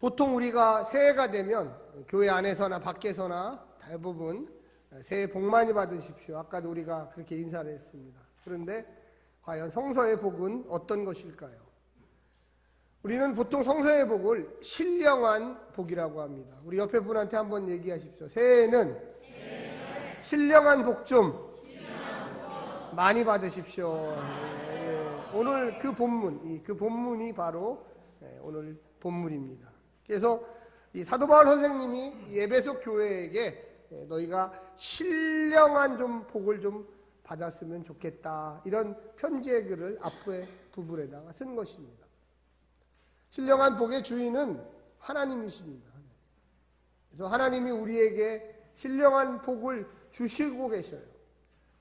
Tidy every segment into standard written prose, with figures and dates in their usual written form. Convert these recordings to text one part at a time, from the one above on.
보통 우리가 새해가 되면 교회 안에서나 밖에서나 대부분 새해 복 많이 받으십시오. 아까도 우리가 그렇게 인사를 했습니다. 그런데 과연 성서의 복은 어떤 것일까요? 우리는 보통 성서의 복을 신령한 복이라고 합니다. 우리 옆에 분한테 한번 얘기하십시오. 새해에는 신령한 복 좀 많이 받으십시오. 오늘 그 본문이 바로 오늘 본문입니다. 그래서 이 사도 바울 선생님이 이 에베소 교회에게 너희가 신령한 좀 복을 좀 받았으면 좋겠다, 이런 편지의 글을 앞에 부분에다가 쓴 것입니다. 신령한 복의 주인은 하나님이십니다. 그래서 하나님이 우리에게 신령한 복을 주시고 계셔요.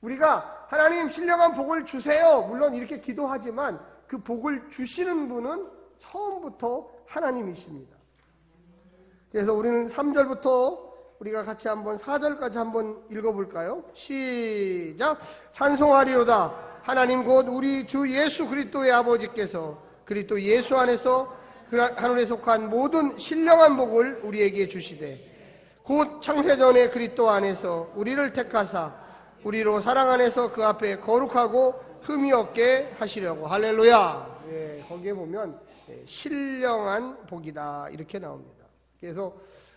우리가 하나님 신령한 복을 주세요, 물론 이렇게 기도하지만 그 복을 주시는 분은 처음부터 하나님이십니다. 그래서 우리는 3절부터 우리가 같이 한번 4절까지 한번 읽어볼까요? 시작! 찬송하리로다. 하나님 곧 우리 주 예수 그리스도의 아버지께서 그리스도 예수 안에서 그 하늘에 속한 모든 신령한 복을 우리에게 주시되 곧 창세전에 그리스도 안에서 우리를 택하사 우리로 사랑 안에서 그 앞에 거룩하고 흠이 없게 하시려고. 할렐루야. 거기에 보면 신령한 복이다 이렇게 나옵니다. 그래서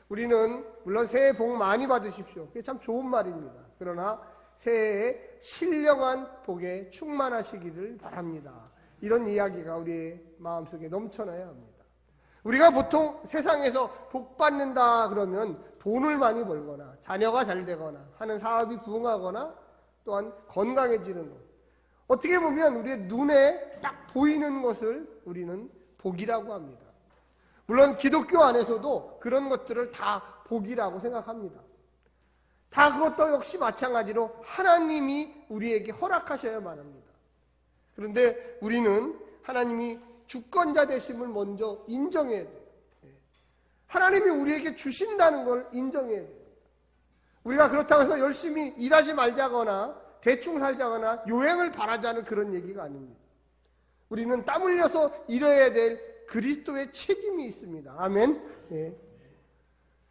우리는 물론 새해 복 많이 받으십시오, 그게 참 좋은 말입니다. 그러나 새해에 신령한 복에 충만하시기를 바랍니다. 이런 이야기가 우리의 마음속에 넘쳐나야 합니다. 우리가 보통 세상에서 복 받는다 그러면 돈을 많이 벌거나 자녀가 잘 되거나 하는 사업이 부흥하거나 또한 건강해지는 것, 어떻게 보면 우리의 눈에 딱 보이는 것을 우리는 복이라고 합니다. 물론 기독교 안에서도 그런 것들을 다 복이라고 생각합니다. 다 그것도 역시 마찬가지로 하나님이 우리에게 허락하셔야만 합니다. 그런데 우리는 하나님이 주권자 되심을 먼저 인정해야 돼요. 하나님이 우리에게 주신다는 걸 인정해야 돼요. 우리가 그렇다고 해서 열심히 일하지 말자거나 대충 살자거나 요행을 바라자는 그런 얘기가 아닙니다. 우리는 땀 흘려서 일해야 될 그리스도의 책임이 있습니다. 아멘.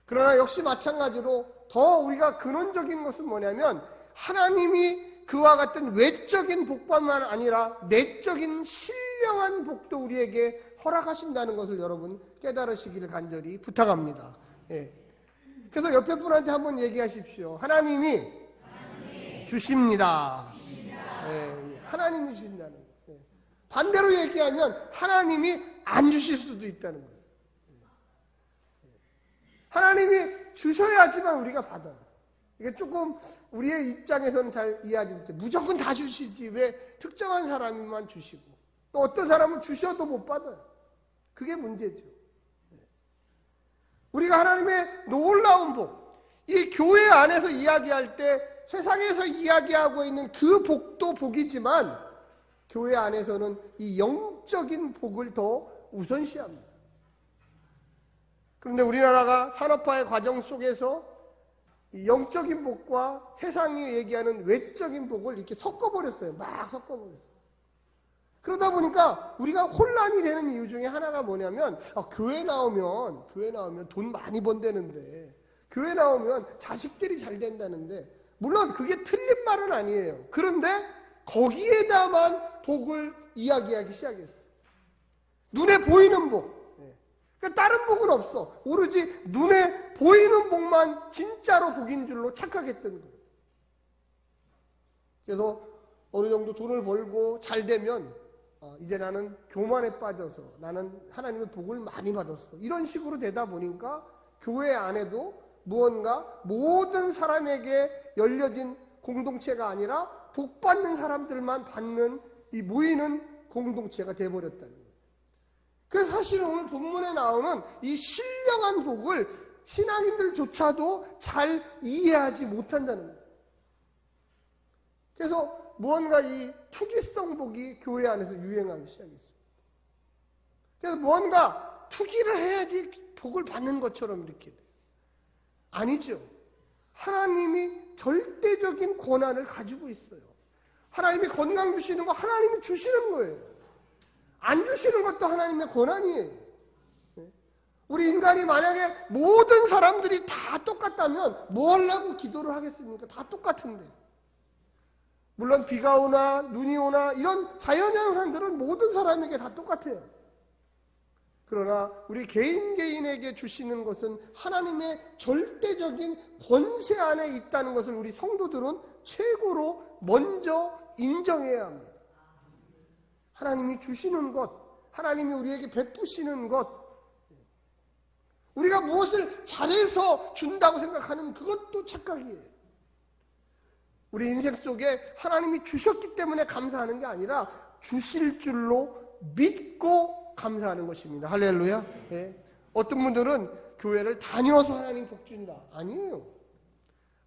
그러나 역시 마찬가지로 더 우리가 근원적인 것은 뭐냐면 하나님이 그와 같은 외적인 복뿐만 아니라 내적인 신령한 복도 우리에게 허락하신다는 것을 여러분 깨달으시기를 간절히 부탁합니다. 그래서 옆에 분한테 한번 얘기하십시오. 하나님이 주십니다. 하나님이 주신다는 거예요. 반대로 얘기하면 하나님이 안 주실 수도 있다는 거예요. 하나님이 주셔야지만 우리가 받아요. 이게 조금 우리의 입장에서는 잘 이해하지 못해요. 무조건 다 주시지 왜 특정한 사람만 주시고 또 어떤 사람은 주셔도 못 받아요. 그게 문제죠. 우리가 하나님의 놀라운 복, 이 교회 안에서 이야기할 때 세상에서 이야기하고 있는 그 복도 복이지만 교회 안에서는 이 영적인 복을 더 우선시합니다. 그런데 우리나라가 산업화의 과정 속에서 이 영적인 복과 세상이 얘기하는 외적인 복을 이렇게 섞어버렸어요. 막 섞어버렸어요. 그러다 보니까 우리가 혼란이 되는 이유 중에 하나가 뭐냐면 교회 나오면 돈 많이 번다는데, 교회 나오면 자식들이 잘 된다는데, 물론 그게 틀린 말은 아니에요. 그런데 거기에다만 복을 이야기하기 시작했어요. 눈에 보이는 복. 그러니까 다른 복은 없어. 오로지 눈에 보이는 복만 진짜로 복인 줄로 착각했던 거예요. 그래서 어느 정도 돈을 벌고 잘 되면 이제 나는 교만에 빠져서 나는 하나님의 복을 많이 받았어, 이런 식으로 되다 보니까 교회 안에도 무언가 모든 사람에게 열려진 공동체가 아니라 복 받는 사람들만 받는 이 모이는 공동체가 되어버렸다는 거예요. 그래서 사실 오늘 본문에 나오는 이 신령한 복을 신앙인들조차도 잘 이해하지 못한다는 거예요. 그래서 무언가 이 투기성 복이 교회 안에서 유행하기 시작했습니다. 그래서 무언가 투기를 해야지 복을 받는 것처럼 이렇게 돼요. 아니죠. 하나님이 절대적인 권한을 가지고 있어요. 하나님이 건강 주시는 거 하나님이 주시는 거예요. 안 주시는 것도 하나님의 권한이에요. 우리 인간이 만약에 모든 사람들이 다 똑같다면 뭐 하려고 기도를 하겠습니까? 다 똑같은데. 물론 비가 오나 눈이 오나 이런 자연현상들은 모든 사람에게 다 똑같아요. 그러나 우리 개인에게 주시는 것은 하나님의 절대적인 권세 안에 있다는 것을 우리 성도들은 최고로 먼저 인정해야 합니다. 하나님이 주시는 것, 하나님이 우리에게 베푸시는 것, 우리가 무엇을 잘해서 준다고 생각하는 그것도 착각이에요. 우리 인생 속에 하나님이 주셨기 때문에 감사하는 게 아니라 주실 줄로 믿고 감사하는 것입니다. 할렐루야. 예. 어떤 분들은 교회를 다녀서 하나님 복 준다. 아니에요.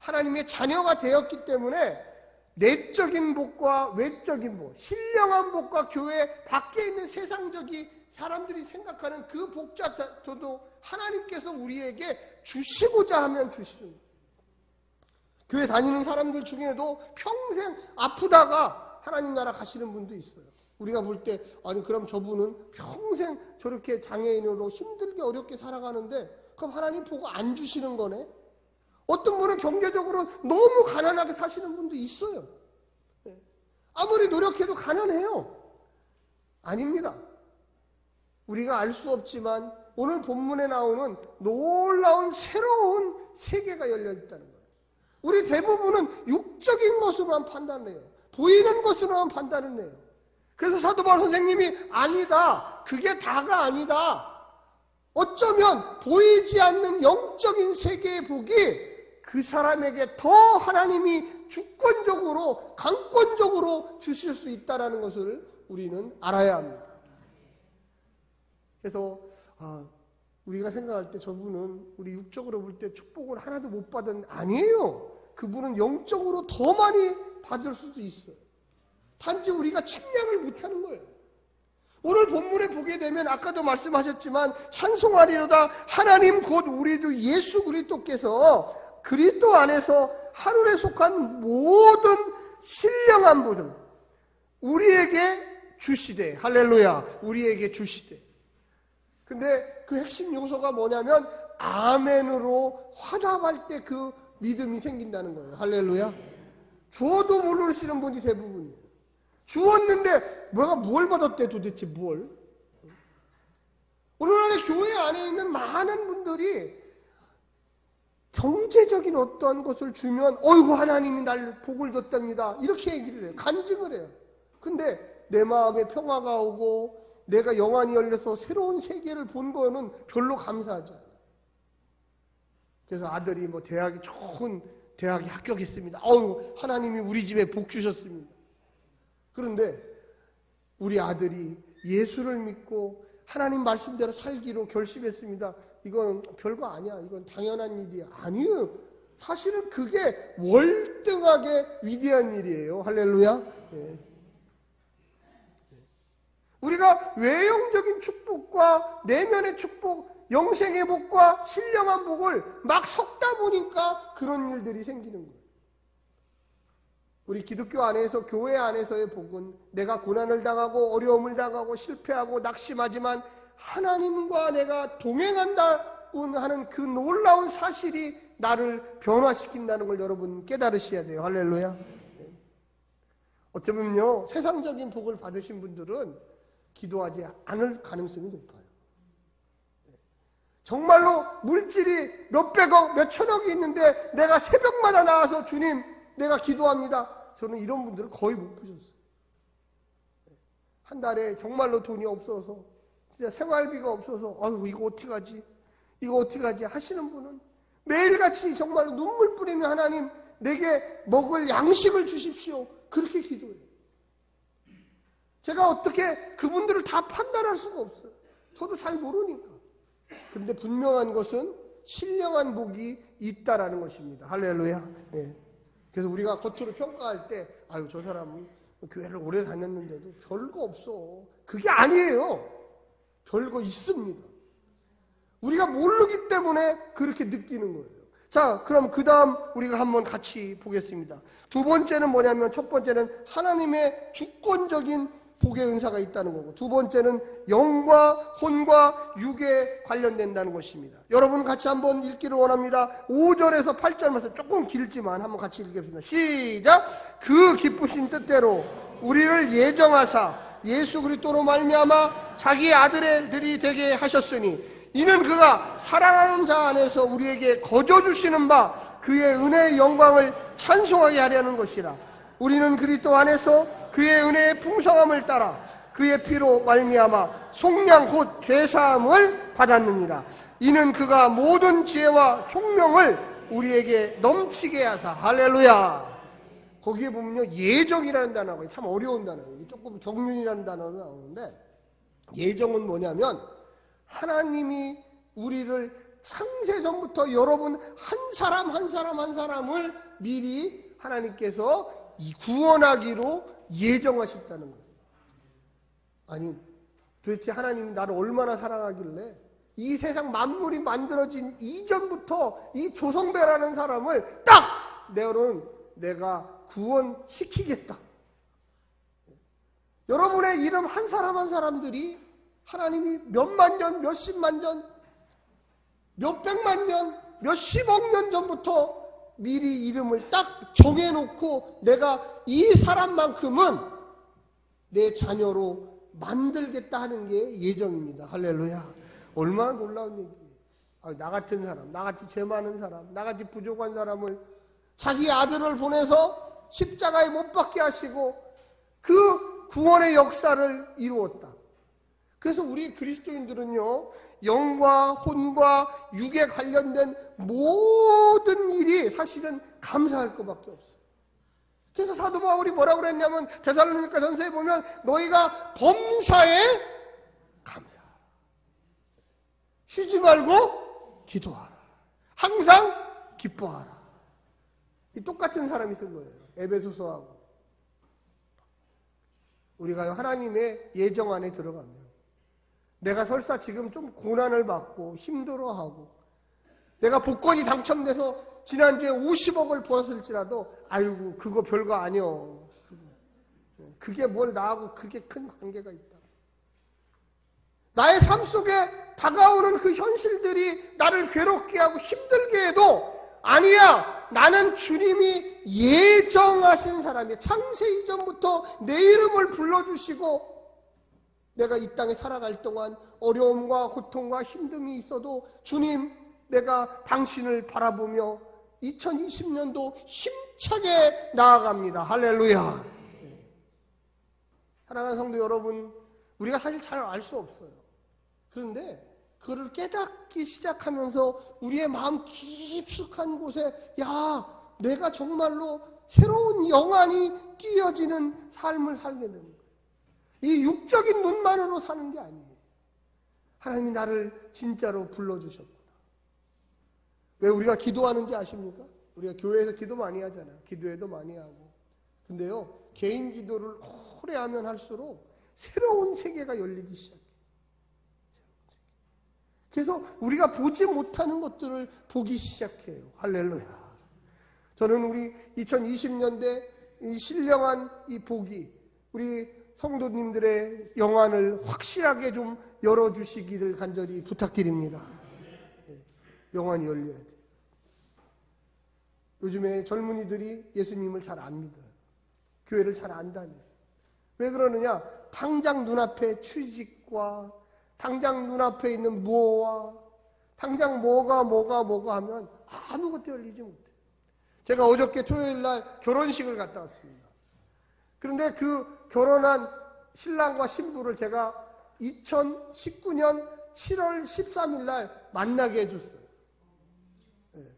하나님의 자녀가 되었기 때문에 내적인 복과 외적인 복, 신령한 복과 교회 밖에 있는 세상적인 사람들이 생각하는 그 복자도 하나님께서 우리에게 주시고자 하면 주시는 거예요. 교회 다니는 사람들 중에도 평생 아프다가 하나님 나라 가시는 분도 있어요. 우리가 볼 때 아니 그럼 저분은 평생 저렇게 장애인으로 힘들게 어렵게 살아가는데 그럼 하나님 보고 안 주시는 거네. 어떤 분은 경제적으로 너무 가난하게 사시는 분도 있어요. 아무리 노력해도 가난해요. 아닙니다. 우리가 알 수 없지만 오늘 본문에 나오는 놀라운 새로운 세계가 열려 있다는 거예요. 우리 대부분은 육적인 것으로만 판단을 해요. 보이는 것으로만 판단을 해요. 그래서 사도 바울 선생님이 아니다. 그게 다가 아니다. 어쩌면 보이지 않는 영적인 세계의 복이 그 사람에게 더 하나님이 주권적으로 강권적으로 주실 수 있다는 것을 우리는 알아야 합니다. 그래서 우리가 생각할 때 저분은 우리 육적으로 볼 때 축복을 하나도 못 받은 아니에요. 그분은 영적으로 더 많이 받을 수도 있어요. 단지 우리가 측량을 못하는 거예요. 오늘 본문에 보게 되면 아까도 말씀하셨지만 찬송하리로다 하나님 곧 우리 주 예수 그리스도께서 그리스도 안에서 하늘에 속한 모든 신령한 보등 우리에게 주시되 할렐루야 우리에게 주시되. 근데 그 핵심 요소가 뭐냐면 아멘으로 화답할 때 그 믿음이 생긴다는 거예요. 할렐루야. 주어도 모르시는 분이 대부분이에요. 주었는데 뭐가 뭘 받았대 도대체 뭘? 오늘날의 교회 안에 있는 많은 분들이 경제적인 어떠한 것을 주면 어이구 하나님이 날 복을 줬답니다. 이렇게 얘기를 해요. 간증을 해요. 근데 내 마음에 평화가 오고 내가 영안이 열려서 새로운 세계를 본 거는 별로 감사하지 않아요. 그래서 아들이 뭐 대학이 좋은 대학에 합격했습니다. 하나님이 우리 집에 복 주셨습니다. 그런데 우리 아들이 예수를 믿고 하나님 말씀대로 살기로 결심했습니다. 이건 별거 아니야. 이건 당연한 일이야. 아니에요. 사실은 그게 월등하게 위대한 일이에요. 할렐루야. 네. 우리가 외형적인 축복과 내면의 축복, 영생의 복과 신령한 복을 막 섞다 보니까 그런 일들이 생기는 거예요. 우리 기독교 안에서 교회 안에서의 복은 내가 고난을 당하고 어려움을 당하고 실패하고 낙심하지만 하나님과 내가 동행한다고 하는 그 놀라운 사실이 나를 변화시킨다는 걸 여러분 깨달으셔야 돼요. 할렐루야. 어쩌면요 세상적인 복을 받으신 분들은 기도하지 않을 가능성이 높아요. 정말로 물질이 몇백억 몇천억이 있는데 내가 새벽마다 나와서 주님 내가 기도합니다. 저는 이런 분들을 거의 못 보셨어요. 한 달에 정말로 돈이 없어서 진짜 생활비가 없어서 아이고 이거 어떻게 하지? 이거 어떻게 하지? 하시는 분은 매일같이 정말로 눈물 뿌리며 하나님 내게 먹을 양식을 주십시오. 그렇게 기도해요. 제가 어떻게 그분들을 다 판단할 수가 없어요. 저도 잘 모르니까. 그런데 분명한 것은 신령한 복이 있다라는 것입니다. 할렐루야. 예. 그래서 우리가 겉으로 평가할 때 아유 저 사람은 교회를 오래 다녔는데도 별거 없어. 그게 아니에요. 별거 있습니다. 우리가 모르기 때문에 그렇게 느끼는 거예요. 자, 그럼 그 다음 우리가 한번 같이 보겠습니다. 두 번째는 뭐냐면 첫 번째는 하나님의 주권적인 복의 은사가 있다는 거고, 두 번째는 영과 혼과 육에 관련된다는 것입니다. 여러분 같이 한번 읽기를 원합니다. 5절에서 8절 말씀 조금 길지만 한번 같이 읽겠습니다. 시작. 그 기쁘신 뜻대로 우리를 예정하사 예수 그리스도로 말미암아 자기 아들들이 되게 하셨으니 이는 그가 사랑하는 자 안에서 우리에게 거저 주시는 바 그의 은혜의 영광을 찬송하게 하려는 것이라. 우리는 그리스도 안에서 그의 은혜의 풍성함을 따라 그의 피로 말미암아 속량 곧 죄사함을 받았느니라. 이는 그가 모든 지혜와 총명을 우리에게 넘치게 하사. 할렐루야. 거기에 보면요, 예정이라는 단어가 참 어려운 단어예요. 조금 경륜이라는 단어가 나오는데, 예정은 뭐냐면 하나님이 우리를 창세전부터 여러분 한 사람 한 사람을 미리 하나님께서 구원하기로 예정하셨다는 거예요. 아니, 도대체 하나님이 나를 얼마나 사랑하길래 이 세상 만물이 만들어진 이전부터 이 조성배라는 사람을 딱 내가 구원시키겠다. 여러분의 이름 한 사람 한 사람들이 하나님이 몇만 년, 몇십만 년, 몇백만 년, 몇십억 년 전부터 미리 이름을 딱 정해놓고 내가 이 사람만큼은 내 자녀로 만들겠다 하는 게 예정입니다. 할렐루야. 얼마나 놀라운 얘기예요. 나 같은 사람, 나같이 죄 많은 사람, 나같이 부족한 사람을 자기 아들을 보내서 십자가에 못 박게 하시고 그 구원의 역사를 이루었다. 그래서 우리 그리스도인들은요, 영과 혼과 육에 관련된 모든 일이 사실은 감사할 것밖에 없어요. 그래서 사도 바울이 뭐라고 그랬냐면 데살로니가 전서에 보면 너희가 범사에 감사하라. 쉬지 말고 기도하라. 항상 기뻐하라. 이 똑같은 사람이 쓴 거예요. 에베소서하고. 우리가 하나님의 예정 안에 들어가면 내가 설사 지금 좀 고난을 받고 힘들어하고 내가 복권이 당첨돼서 지난주에 50억을 벌었을지라도 아이고 그거 별거 아니여. 그게 뭘 나하고 그게 큰 관계가 있다. 나의 삶 속에 다가오는 그 현실들이 나를 괴롭게 하고 힘들게 해도 아니야, 나는 주님이 예정하신 사람이야. 창세 이전부터 내 이름을 불러주시고 내가 이 땅에 살아갈 동안 어려움과 고통과 힘듦이 있어도 주님, 내가 당신을 바라보며 2020년도 힘차게 나아갑니다. 할렐루야. 사랑하는 성도 여러분, 우리가 사실 잘 알 수 없어요. 그런데 그거를 깨닫기 시작하면서 우리의 마음 깊숙한 곳에 야, 내가 정말로 새로운 영안이 띄어지는 삶을 살게 되는 거예요. 이 육적인 눈만으로 사는 게 아니에요. 하나님이 나를 진짜로 불러주셨구나. 왜 우리가 기도하는지 아십니까? 우리가 교회에서 기도 많이 하잖아요. 기도회도 많이 하고. 근데요, 개인 기도를 오래 하면 할수록 새로운 세계가 열리기 시작해요. 그래서 우리가 보지 못하는 것들을 보기 시작해요. 할렐루야. 저는 우리 2020년대 이 신령한 이 복이 우리 성도님들의 영안을 확실하게 좀 열어주시기를 간절히 부탁드립니다. 영안이 열려야 돼요. 요즘에 젊은이들이 예수님을 잘 안 믿어요. 교회를 잘 안 다녀요. 왜 그러느냐? 당장 눈앞에 취직과 당장 눈앞에 있는 무엇과 당장 뭐가 하면 아무것도 열리지 못해요. 제가 어저께 토요일날 결혼식을 갔다 왔습니다. 그런데 그 결혼한 신랑과 신부를 제가 2019년 7월 13일날 만나게 해줬어요.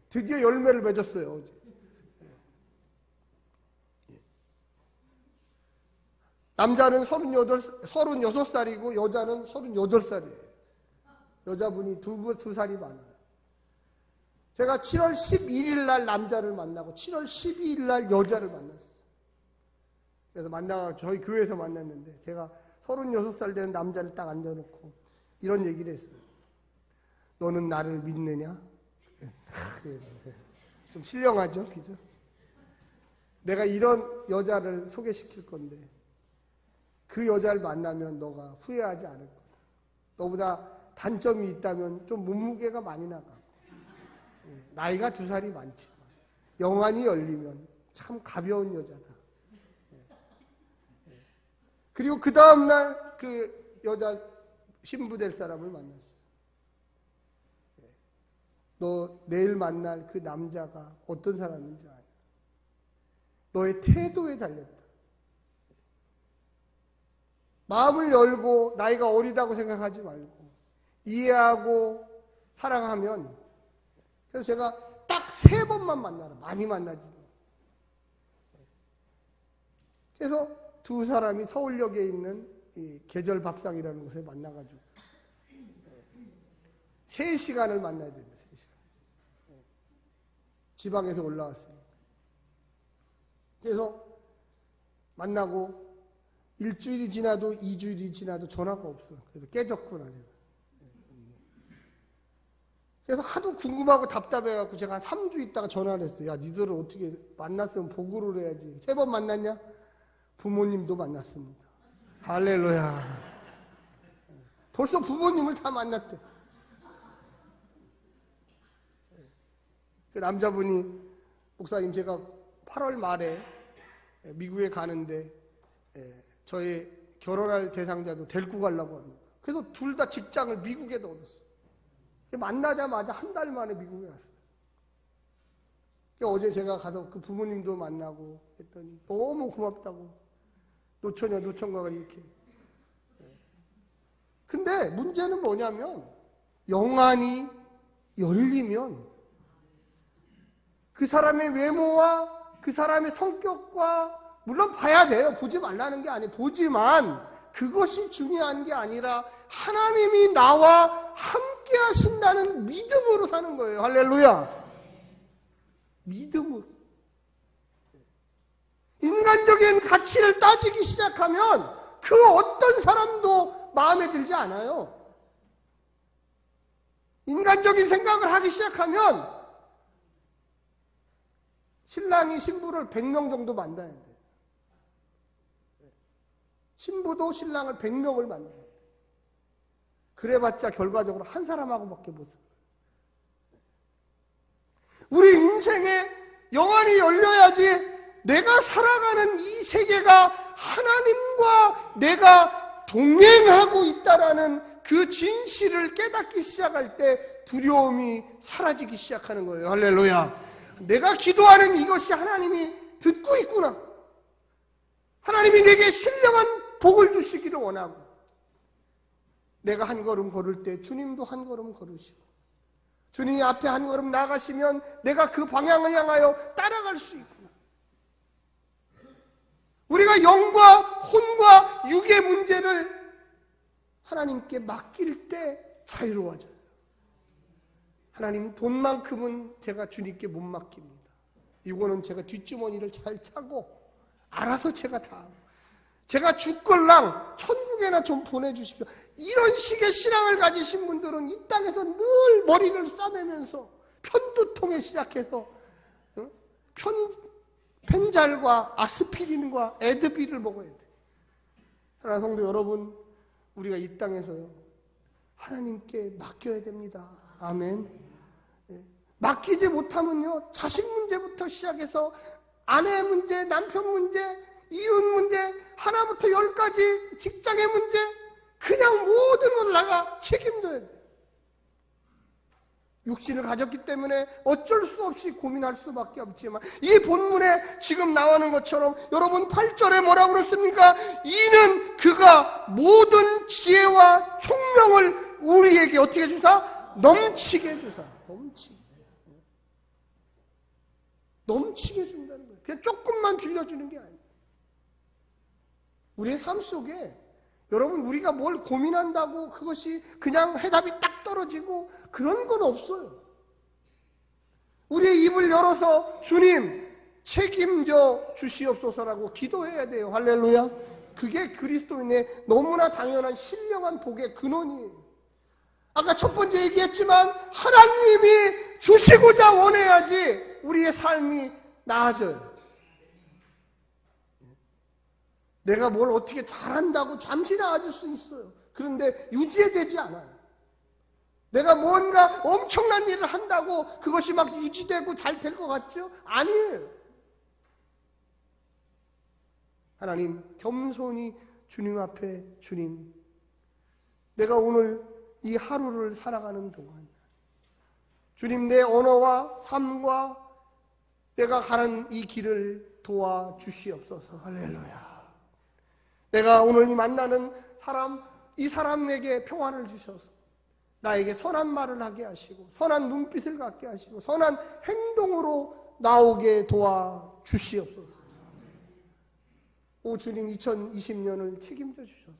드디어 열매를 맺었어요. 어제. 남자는 36살이고 여자는 38살이에요. 여자분이 두 살이 많아요. 제가 7월 11일 날 남자를 만나고 7월 12일 날 여자를 만났어요. 그래서 저희 교회에서 만났는데 제가 36살 된 남자를 딱 앉아놓고 이런 얘기를 했어요. 너는 나를 믿느냐? 좀 신령하죠? 그죠? 내가 이런 여자를 소개시킬 건데 그 여자를 만나면 너가 후회하지 않을 거다. 너보다 단점이 있다면 좀 몸무게가 많이 나가고 나이가 2살이 많지만 영안이 열리면 참 가벼운 여자다. 그리고 그 다음날 그 여자 신부 될 사람을 만났어. 너 내일 만날 그 남자가 어떤 사람인지 아냐? 너의 태도에 달렸다. 마음을 열고 나이가 어리다고 생각하지 말고 이해하고 사랑하면, 그래서 제가 딱 3번만 만나라. 많이 만나지. 그래서 2사람이 서울역에 있는 이 계절밥상이라는 곳에 만나가지고 3시간을 만나야 됩니다. 3시간. 지방에서 올라왔으니까. 그래서 만나고 일주일이 지나도 2주일이 지나도 전화가 없어. 그래서 깨졌구나 제가. 그래서 하도 궁금하고 답답해갖고 제가 한 3주 있다가 전화를 했어요. 야, 니들을 어떻게 만났으면 보고를 해야지. 3번 만났냐? 부모님도 만났습니다. 할렐루야. 벌써 부모님을 다 만났대. 그 남자분이, 목사님 제가 8월 말에 미국에 가는데 저의 결혼할 대상자도 데리고 가려고 합니다. 그래서 둘 다 직장을 미국에다 얻었어요. 만나자마자 한 달 만에 미국에 왔어요. 어제 제가 가서 그 부모님도 만나고 했더니 너무 고맙다고. 노처녀, 노총각을 이렇게. 근데 문제는 뭐냐면 영안이 열리면 그 사람의 외모와 그 사람의 성격과, 물론 봐야 돼요. 보지 말라는 게 아니에요. 보지만 그것이 중요한 게 아니라 하나님이 나와 함께 하신다는 믿음으로 사는 거예요. 할렐루야. 믿음으로. 인간적인 가치를 따지기 시작하면 그 어떤 사람도 마음에 들지 않아요. 인간적인 생각을 하기 시작하면 신랑이 신부를 100명 정도 만나야 돼요. 신부도 신랑을 100명을 만나야 돼요. 그래봤자 결과적으로 한 사람하고밖에 못 살아요. 우리 인생에 영안이 열려야지 내가 살아가는 이 세계가 하나님과 내가 동행하고 있다라는 그 진실을 깨닫기 시작할 때 두려움이 사라지기 시작하는 거예요. 할렐루야. 내가 기도하는 이것이 하나님이 듣고 있구나. 하나님이 내게 신령한 복을 주시기를 원하고, 내가 한 걸음 걸을 때 주님도 한 걸음 걸으시고, 주님이 앞에 한 걸음 나가시면 내가 그 방향을 향하여 따라갈 수 있구나. 우리가 영과 혼과 육의 문제를 하나님께 맡길 때 자유로워져요. 하나님, 돈만큼은 제가 주님께 못 맡깁니다. 이거는 제가 뒷주머니를 잘 차고 알아서 제가 다 하고, 제가 죽걸랑 천국에나 좀 보내주십시오. 이런 식의 신앙을 가지신 분들은 이 땅에서 늘 머리를 싸매면서 편두통에 시작해서 펜잘과 아스피린과 에드빌을 먹어야 돼. 사랑하는 성도 여러분, 우리가 이 땅에서요 하나님께 맡겨야 됩니다. 아멘. 맡기지 못하면요, 자식 문제부터 시작해서 아내 문제, 남편 문제, 이웃 문제, 하나부터 10까지 직장의 문제, 그냥 모든 걸 나가 책임져야 돼. 육신을 가졌기 때문에 어쩔 수 없이 고민할 수밖에 없지만, 이 본문에 지금 나오는 것처럼 여러분 8절에 뭐라고 그랬습니까? 이는 그가 모든 지혜와 총명을 우리에게 어떻게 주사? 넘치게 주사. 넘치게 준다는 거예요. 그냥 조금만 빌려주는 게 아니에요. 우리의 삶 속에 여러분, 우리가 뭘 고민한다고 그것이 그냥 해답이 딱 떨어지고 그런 건 없어요. 우리의 입을 열어서 주님 책임져 주시옵소서라고 기도해야 돼요. 할렐루야. 그게 그리스도인의 너무나 당연한 신령한 복의 근원이에요. 아까 첫 번째 얘기했지만 하나님이 주시고자 원해야지 우리의 삶이 나아져요. 내가 뭘 어떻게 잘한다고 잠시 나아질 수 있어요. 그런데 유지되지 않아요. 내가 뭔가 엄청난 일을 한다고 그것이 막 유지되고 잘 될 것 같죠? 아니에요. 하나님, 겸손히 주님 앞에, 주님, 내가 오늘 이 하루를 살아가는 동안 주님, 내 언어와 삶과 내가 가는 이 길을 도와주시옵소서. 할렐루야. 내가 오늘 이 만나는 사람, 이 사람에게 평화를 주셔서 나에게 선한 말을 하게 하시고 선한 눈빛을 갖게 하시고 선한 행동으로 나오게 도와주시옵소서. 오 주님, 2020년을 책임져 주셔서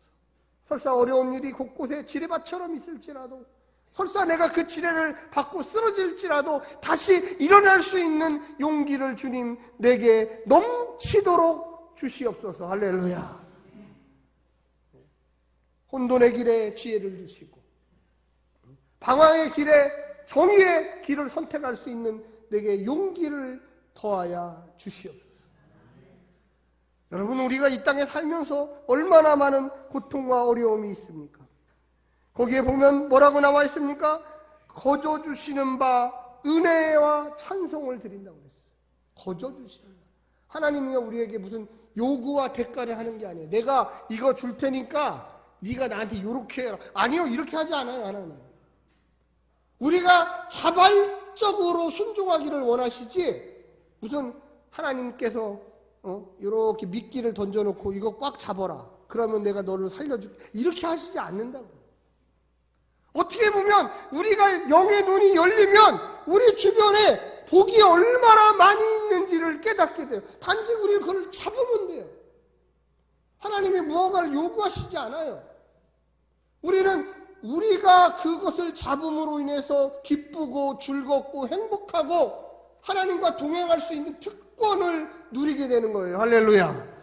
설사 어려운 일이 곳곳에 지뢰밭처럼 있을지라도, 설사 내가 그 지뢰를 받고 쓰러질지라도 다시 일어날 수 있는 용기를 주님 내게 넘치도록 주시옵소서. 할렐루야. 혼돈의 길에 지혜를 주시고 방황의 길에 정의의 길을 선택할 수 있는 내게 용기를 더하여 주시옵소서. 여러분, 우리가 이 땅에 살면서 얼마나 많은 고통과 어려움이 있습니까? 거기에 보면 뭐라고 나와 있습니까? 거저 주시는 바 은혜와 찬송을 드린다고 그랬어요. 거저 주시는 바. 하나님이 우리에게 무슨 요구와 대가를 하는 게 아니에요. 내가 이거 줄 테니까 네가 나한테 요렇게 해라. 아니요, 이렇게 하지 않아요. 하나님, 우리가 자발적으로 순종하기를 원하시지, 무슨 하나님께서 이렇게 미끼를 던져놓고 이거 꽉 잡아라, 그러면 내가 너를 살려줄게, 이렇게 하시지 않는다고요. 어떻게 보면 우리가 영의 눈이 열리면 우리 주변에 복이 얼마나 많이 있는지를 깨닫게 돼요. 단지 우리는 그걸 잡으면 돼요. 하나님이 무언가를 요구하시지 않아요. 우리는 우리가 그것을 잡음으로 인해서 기쁘고 즐겁고 행복하고 하나님과 동행할 수 있는 특권을 누리게 되는 거예요. 할렐루야.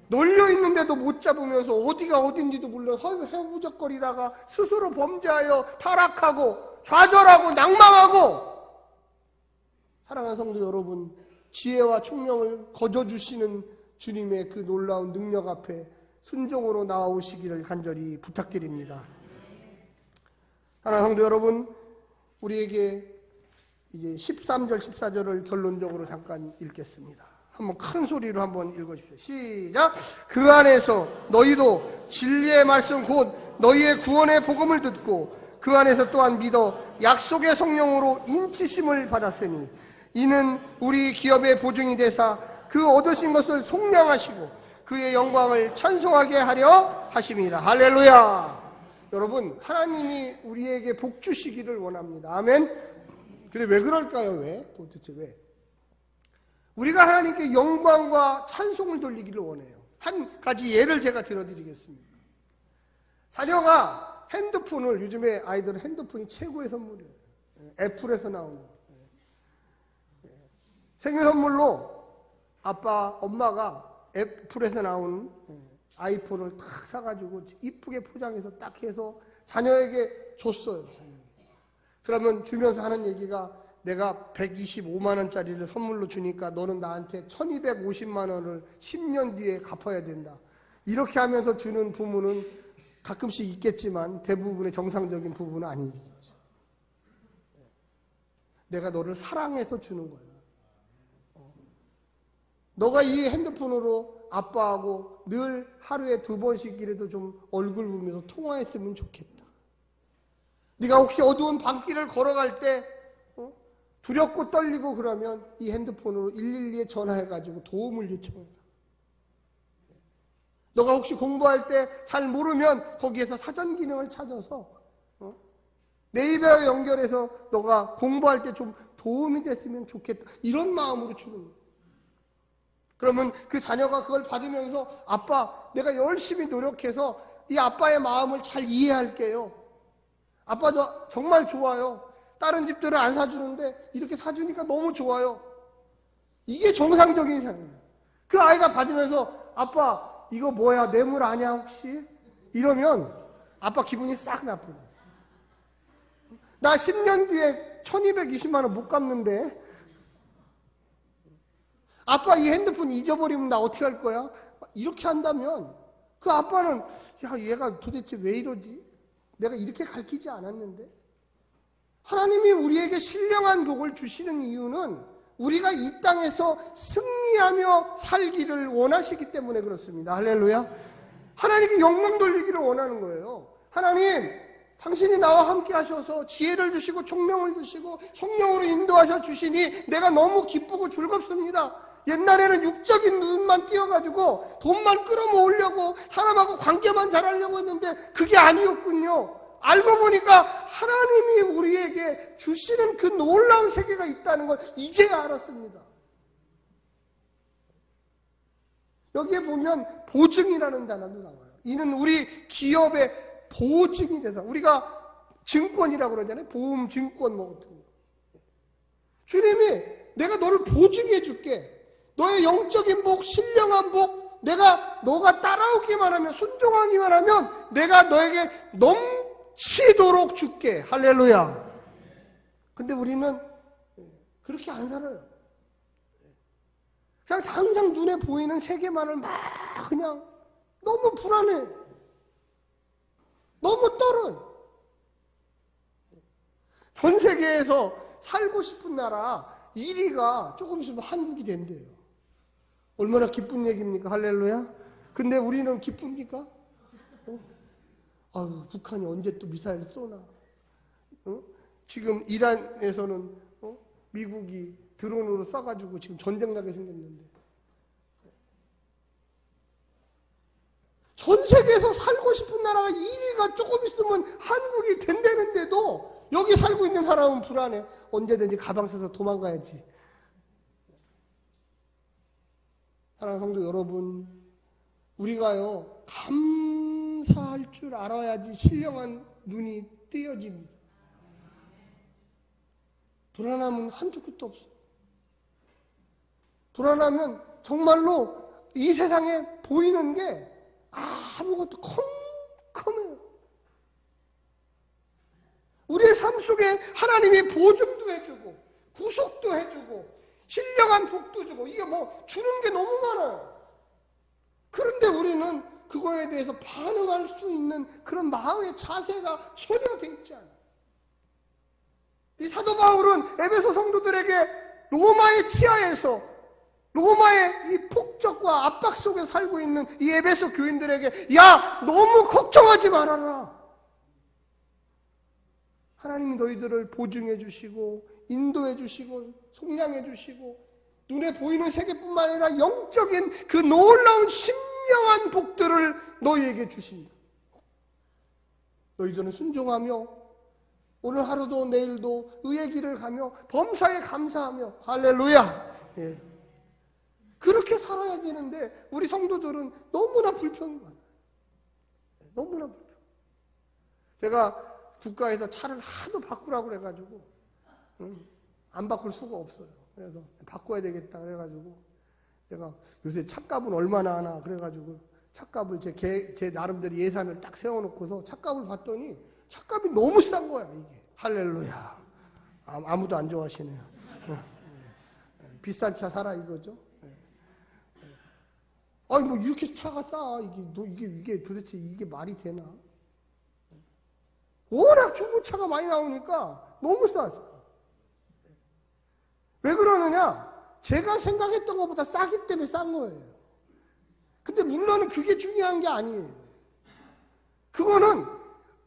놀려 있는데도 못 잡으면서 어디가 어딘지도 몰라 헤우적거리다가 스스로 범죄하여 타락하고 좌절하고 낭망하고, 사랑하는 성도 여러분, 지혜와 총명을 거저주시는 주님의 그 놀라운 능력 앞에 순종으로 나오시기를 간절히 부탁드립니다. 사랑하는 성도 여러분, 우리에게 이제 13절 14절을 결론적으로 잠깐 읽겠습니다. 한번 큰 소리로 한번 읽어주십시오. 시작. 그 안에서 너희도 진리의 말씀 곧 너희의 구원의 복음을 듣고 그 안에서 또한 믿어 약속의 성령으로 인치심을 받았으니 이는 우리 기업의 보증이 되사 그 얻으신 것을 속량하시고 그의 영광을 찬송하게 하려 하심이라. 할렐루야. 여러분, 하나님이 우리에게 복 주시기를 원합니다. 아멘. 근데 왜 그럴까요? 왜? 도대체 왜? 우리가 하나님께 영광과 찬송을 돌리기를 원해요. 한 가지 예를 제가 들어드리겠습니다. 자녀가 핸드폰을, 요즘에 아이들은 핸드폰이 최고의 선물이에요. 애플에서 나온 거. 생일 선물로 아빠, 엄마가 애플에서 나온 아이폰을 딱 사가지고 이쁘게 포장해서 딱 해서 자녀에게 줬어요. 그러면 주면서 하는 얘기가, 내가 125만 원짜리를 선물로 주니까 너는 나한테 1250만 원을 10년 뒤에 갚아야 된다. 이렇게 하면서 주는 부모는 가끔씩 있겠지만 대부분의 정상적인 부부는 아니겠죠. 내가 너를 사랑해서 주는 거야. 너가 이 핸드폰으로 아빠하고 늘 하루에 2번씩이라도 좀 얼굴 보면서 통화했으면 좋겠다. 네가 혹시 어두운 밤길을 걸어갈 때 두렵고 떨리고 그러면 이 핸드폰으로 112에 전화해가지고 도움을 요청해라. 너가 혹시 공부할 때 잘 모르면 거기에서 사전 기능을 찾아서 네이버에 연결해서 너가 공부할 때 좀 도움이 됐으면 좋겠다. 이런 마음으로 주는 거예요. 그러면 그 자녀가 그걸 받으면서, 아빠, 내가 열심히 노력해서 이 아빠의 마음을 잘 이해할게요. 아빠도 정말 좋아요. 다른 집들은 안 사주는데 이렇게 사주니까 너무 좋아요. 이게 정상적인 삶이에요. 그 아이가 받으면서, 아빠 이거 뭐야, 뇌물 아니야 혹시? 이러면 아빠 기분이 싹 나쁘고, 나 10년 뒤에 1220만 원 못 갚는데. 아빠 이 핸드폰 잊어버리면 나 어떻게 할 거야? 이렇게 한다면 그 아빠는 야, 얘가 도대체 왜 이러지? 내가 이렇게 가르치지 않았는데? 하나님이 우리에게 신령한 복을 주시는 이유는 우리가 이 땅에서 승리하며 살기를 원하시기 때문에 그렇습니다. 할렐루야. 하나님께 영광 돌리기를 원하는 거예요. 하나님, 당신이 나와 함께 하셔서 지혜를 주시고 총명을 주시고 성령으로 인도하셔 주시니 내가 너무 기쁘고 즐겁습니다. 옛날에는 육적인 눈만 띄어가지고 돈만 끌어모으려고 사람하고 관계만 잘하려고 했는데 그게 아니었군요. 알고 보니까 하나님이 우리에게 주시는 그 놀라운 세계가 있다는 걸 이제야 알았습니다. 여기에 보면 보증이라는 단어도 나와요. 이는 우리 기업의 보증이 돼서, 우리가 증권이라고 그러잖아요. 보험, 증권 뭐 같은 거. 주님이 내가 너를 보증해 줄게. 너의 영적인 복, 신령한 복, 너가 따라오기만 하면, 순종하기만 하면 내가 너에게 넘치도록 줄게. 할렐루야. 근데 우리는 그렇게 안 살아요. 그냥 당장 눈에 보이는 세계만을 막 그냥 너무 불안해. 너무 떨어요. 전 세계에서 살고 싶은 나라 1위가 조금 있으면 한국이 된대요. 얼마나 기쁜 얘기입니까? 할렐루야. 근데 우리는 기쁩니까? 아유, 북한이 언제 또 미사일 쏘나? 지금 이란에서는 미국이 드론으로 쏴가지고 지금 전쟁 나게 생겼는데, 전 세계에서 살고 싶은 나라가 1위가 조금 있으면 한국이 된다는데도 여기 살고 있는 사람은 불안해. 언제든지 가방 싸서 도망가야지. 사랑하는 성도 여러분, 우리가요 감사할 줄 알아야지 신령한 눈이 띄어집니다. 불안함은 한두 끝도 없어. 불안하면 정말로 이 세상에 보이는 게 아무것도 컴컴해요. 우리의 삶 속에 하나님이 보증도 해주고 구속도 해주고 신령한 복도 주고, 이게 뭐 주는 게 너무 많아요. 그런데 우리는 그거에 대해서 반응할 수 있는 그런 마음의 자세가 전혀 돼 있지 않아요. 이 사도 바울은 에베소 성도들에게 로마의 치하에서, 로마의 이 폭적과 압박 속에 살고 있는 이 에베소 교인들에게 야, 너무 걱정하지 말아라. 하나님이 너희들을 보증해 주시고 인도해 주시고 속량해 주시고 눈에 보이는 세계뿐만 아니라 영적인 그 놀라운 신령한 복들을 너희에게 주십니다. 너희들은 순종하며 오늘 하루도 내일도 의의 길을 가며 범사에 감사하며, 할렐루야. 예. 그렇게 살아야 되는데 우리 성도들은 너무나 불평이 많아요. 너무나 불평. 제가 국가에서 차를 하도 바꾸라고 그래가지고 안 바꿀 수가 없어요. 그래서 바꿔야 되겠다 그래가지고 제가 요새 차값은 얼마나 하나 그래가지고 차값을 제 나름대로 예산을 딱 세워놓고서 차값을 봤더니 차값이 너무 싼 거야 이게. 할렐루야. 아무도 안 좋아하시네요. 비싼 차 사라 이거죠. 아니 뭐 이렇게 차가 싸 이게 도대체 이게 말이 되나? 워낙 중고차가 많이 나오니까 너무 싸서. 왜 그러느냐? 제가 생각했던 것보다 싸기 때문에 싼 거예요. 근데 물론은 그게 중요한 게 아니에요. 그거는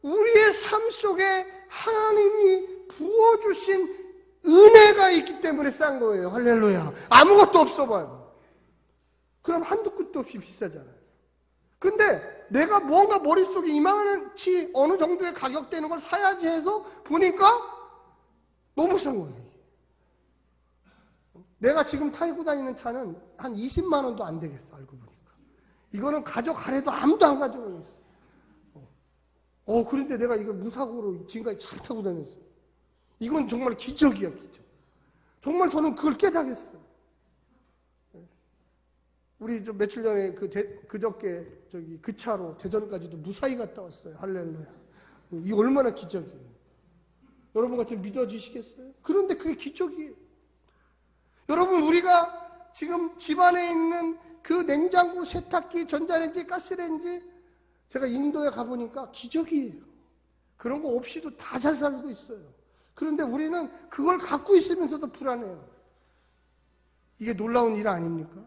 우리의 삶 속에 하나님이 부어주신 은혜가 있기 때문에 싼 거예요. 할렐루야. 아무것도 없어 봐요. 그럼 한두 끝도 없이 비싸잖아요. 근데 내가 뭔가 머릿속에 이만치 어느 정도의 가격대는 걸 사야지 해서 보니까 너무 싼 거예요. 내가 지금 타고 다니는 차는 한 20만 원도 안 되겠어, 알고 보니까. 이거는 가져가래도 아무도 안 가져가겠어. 그런데 내가 이거 무사고로 지금까지 잘 타고 다녔어요. 이건 정말 기적이야, 기적. 정말 저는 그걸 깨닫겠어요. 우리 며칠 전에 그저께 그 차로 대전까지도 무사히 갔다 왔어요. 할렐루야. 이 얼마나 기적이에요. 여러분 같은 믿어지시겠어요? 그런데 그게 기적이에요. 여러분, 우리가 지금 집안에 있는 그 냉장고, 세탁기, 전자레인지, 가스레인지, 제가 인도에 가보니까 기적이에요. 그런 거 없이도 다 잘 살고 있어요. 그런데 우리는 그걸 갖고 있으면서도 불안해요. 이게 놀라운 일 아닙니까?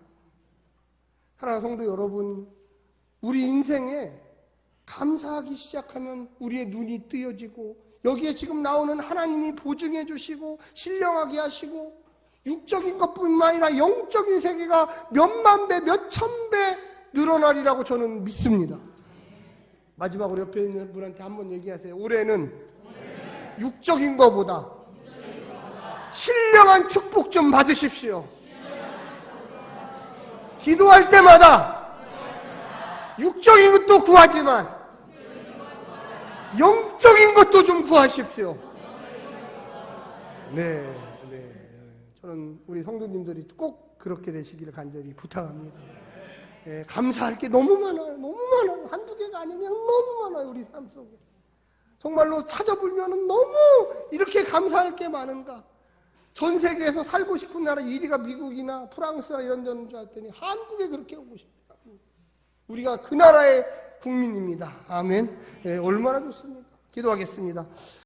사랑하는 성도 여러분, 우리 인생에 감사하기 시작하면 우리의 눈이 뜨여지고, 여기에 지금 나오는 하나님이 보증해 주시고 신령하게 하시고, 육적인 것뿐만 아니라 영적인 세계가 몇만 배, 몇천 배 늘어나리라고 저는 믿습니다. 마지막으로 옆에 있는 분한테 한번 얘기하세요. 올해는 육적인 것보다 신령한 축복 좀 받으십시오. 기도할 때마다 육적인 것도 구하지만 영적인 것도 좀 구하십시오. 네. 저는 우리 성도님들이 꼭 그렇게 되시기를 간절히 부탁합니다. 감사할 게 너무 많아요. 너무 많아요. 한두 개가 아니면 너무 많아요. 우리 삶 속에. 정말로 찾아보면 너무 이렇게 감사할 게 많은가. 전 세계에서 살고 싶은 나라 1위가 미국이나 프랑스나 이런 데인 줄 알았더니 한국에 그렇게 오고 싶다. 우리가 그 나라의 국민입니다. 아멘. 얼마나 좋습니까? 기도하겠습니다.